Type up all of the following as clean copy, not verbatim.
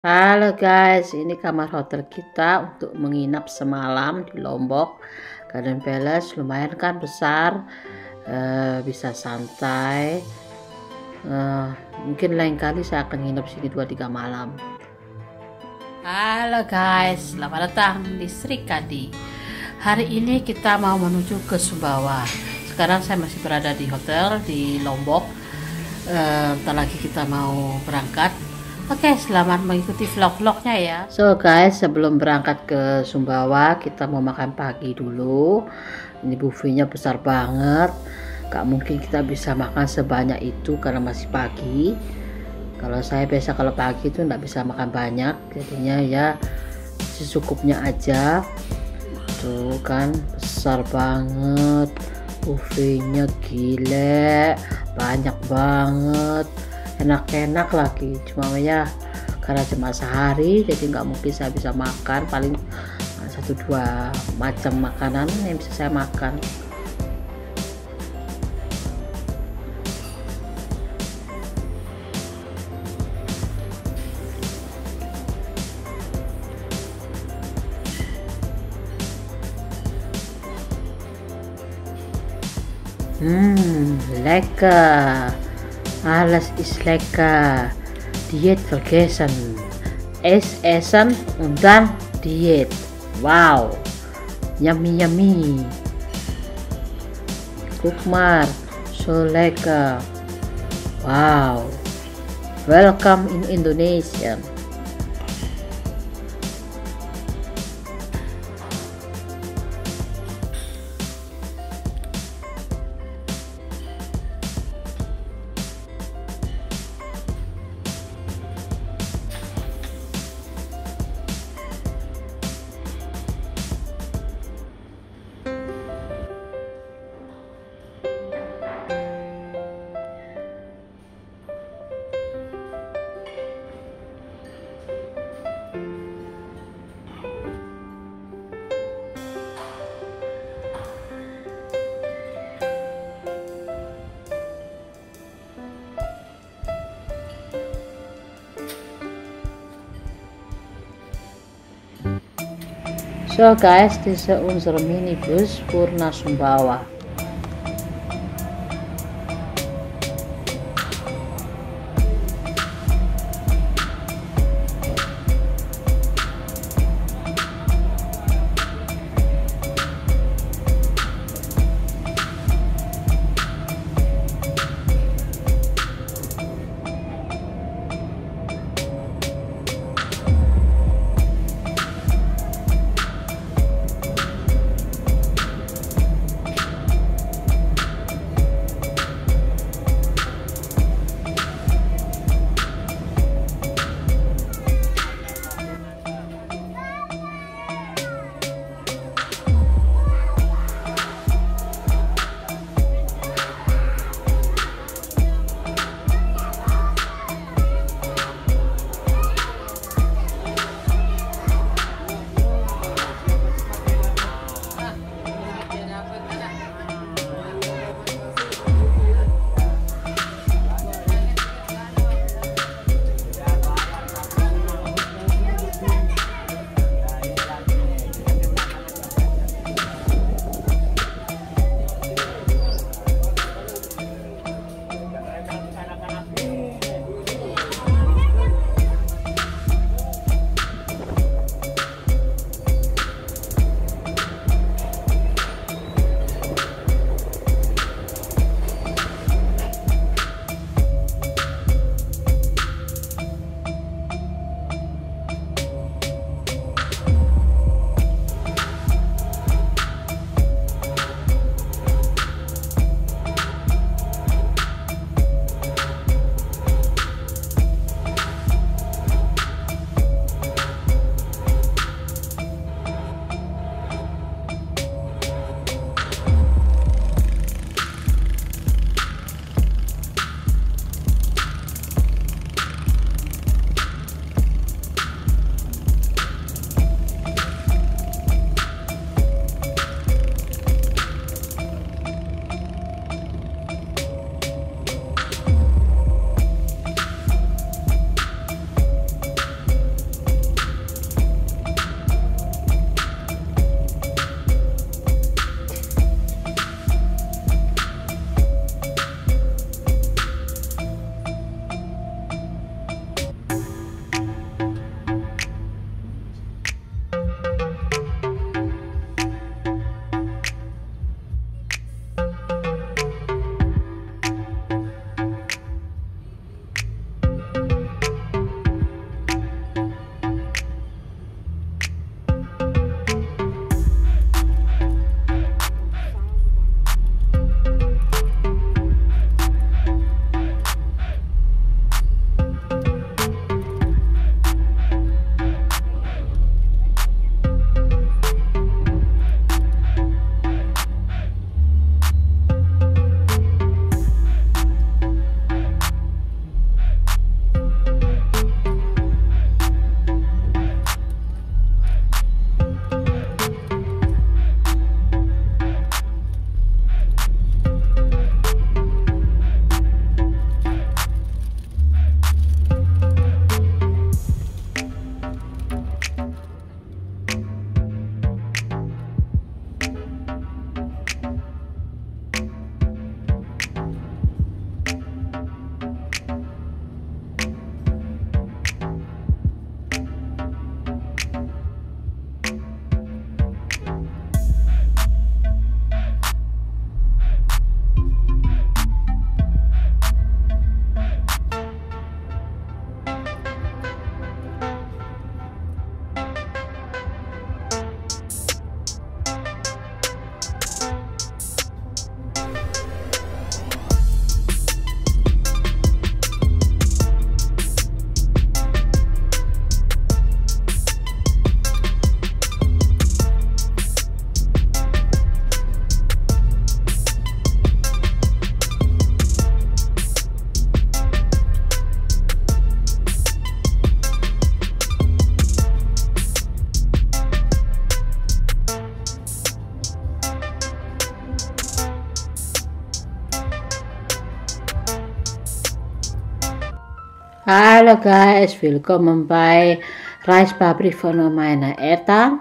Halo guys, ini kamar hotel kita untuk menginap semalam di Lombok. Garden Palace lumayan kan besar, bisa santai. Mungkin lain kali saya akan nginep sini 2-3 malam. Halo guys, selamat datang di Srikandi. Hari ini kita mau menuju ke Sumbawa. Sekarang saya masih berada di hotel di Lombok. Bentar lagi kita mau berangkat. Oke, selamat mengikuti vlog-vlognya ya. So guys, sebelum berangkat ke Sumbawa, kita mau makan pagi dulu. Ini buffetnya besar banget. Gak mungkin kita bisa makan sebanyak itu karena masih pagi. Kalau saya biasa kalau pagi itu nggak bisa makan banyak, jadinya ya secukupnya aja. Tuh kan, besar banget. Buffetnya gile, banyak banget. Enak-enak lagi, cuma ya karena cuma sehari jadi nggak mungkin saya bisa makan, paling 1-2 macam makanan yang bisa saya makan. Lekker. Alles ist lecker. Diät vergessen. Es essen und dann Diät. Wow. Yummy yummy. Guck mal. So lecker. Wow. Welcome in Indonesia. So guys, this is unser Minibus für nach Sumbawa. Hallo guys, willkommen bei Reisfabrik von meiner Eltern.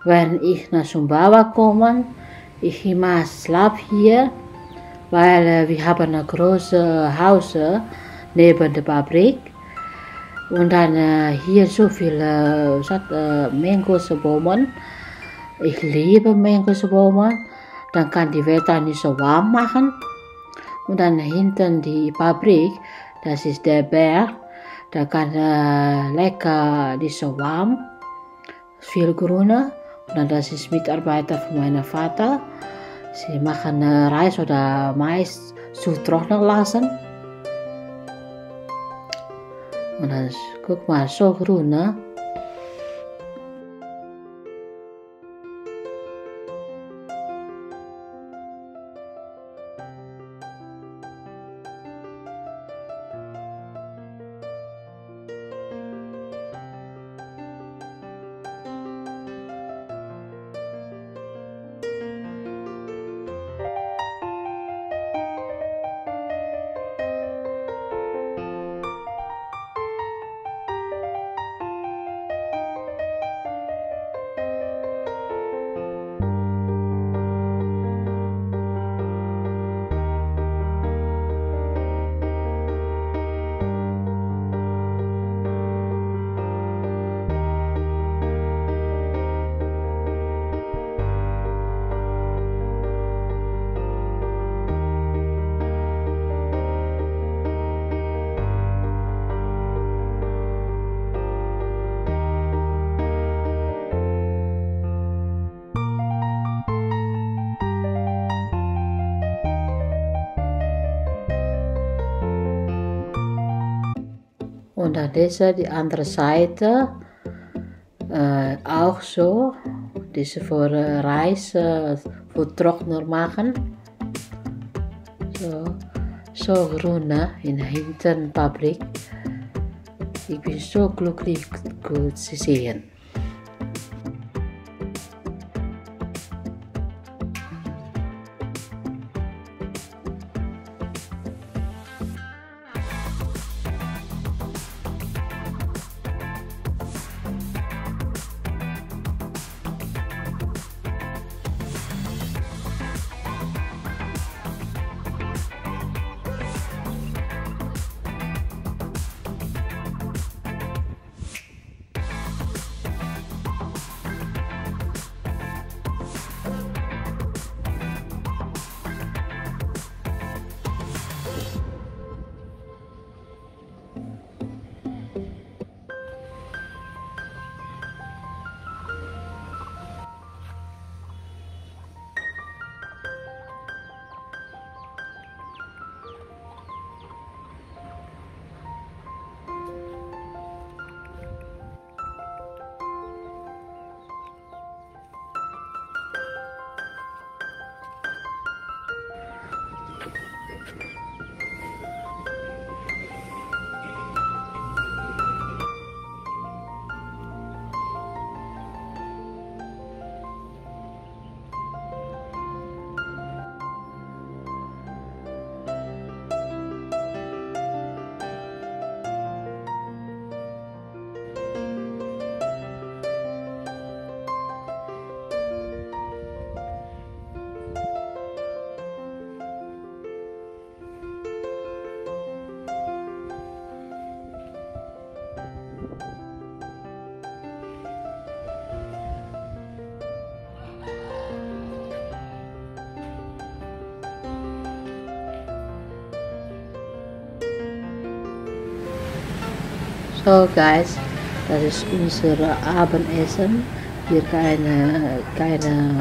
Wenn ich nach Sumbawa komme, ich immer schlaf hier, weil wir haben ein großes Haus neben der Fabrik. Und dann hier so viele Mangosbomen. Ich liebe Mangosbomen. Dann kann die Wetter nicht so warm machen. Und dann hinten die Fabrik, das ist der Berg. Da kann lekker, nicht so warm. Viel Grüne. Und dann das ist Mitarbeiter von meinem Vater. Sie machen Reis oder Mais zu trocknen lassen. Und dann guck mal, so grün, ne? Und dann diese, die andere Seite, auch so, diese für Reis, für Trockner machen. So grün, ne? In der hinteren Fabrik. Ich bin so glücklich, gut zu sehen. So guys, das ist unser Abendessen. Hier keine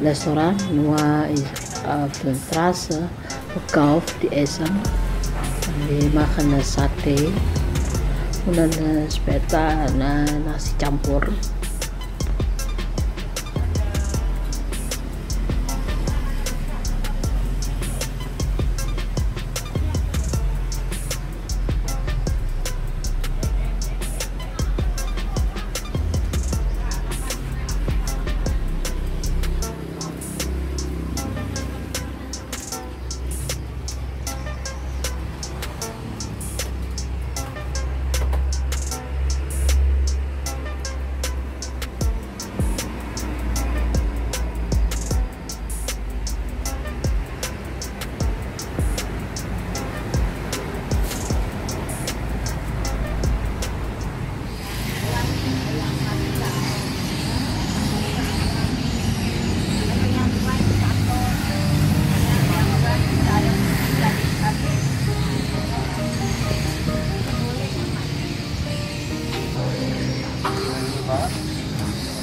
Restaurant, nur auf der Straße verkauft die Essen. Und wir machen Sate und dann später nasi campur.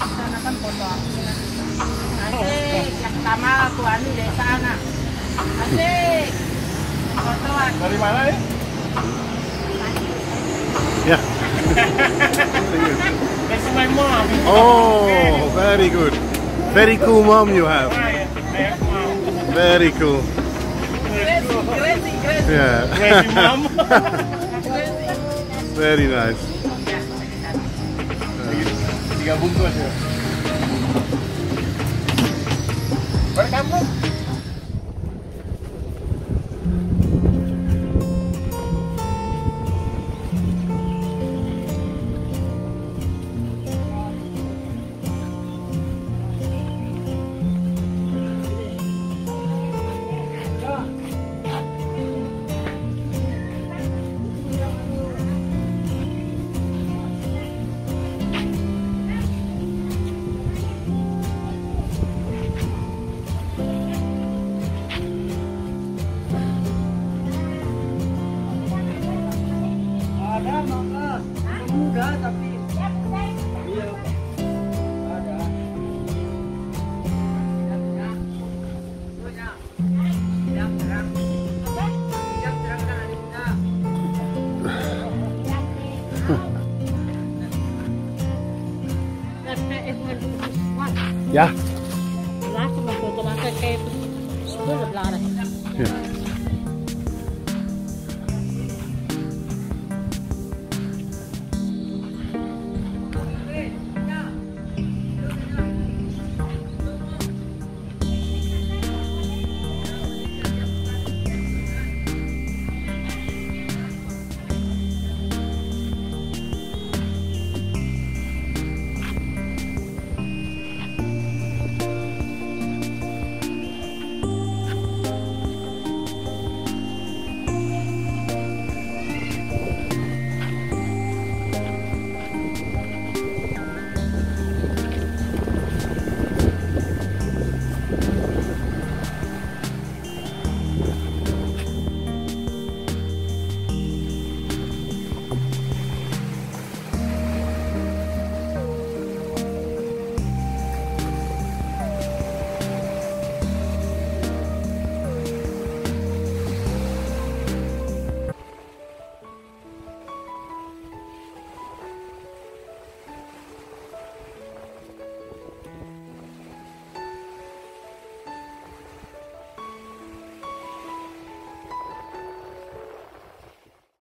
sana kan foto aku. Asik, yang pertama tuan di sana. Asik. Fotoan. Dari mana ya? Yeah. That's my mom. Oh, very good. Very cool mom you have. Very cool. Crazy. Yeah. Crazy mom. Very nice. 3 bungkus ya. Balik kampung. Ada mangga, muda tapi iya ada. Yang terang kan ada muda. Yeah. Laat ze maar foto maken, kijk, spullen belangrijk. Yeah.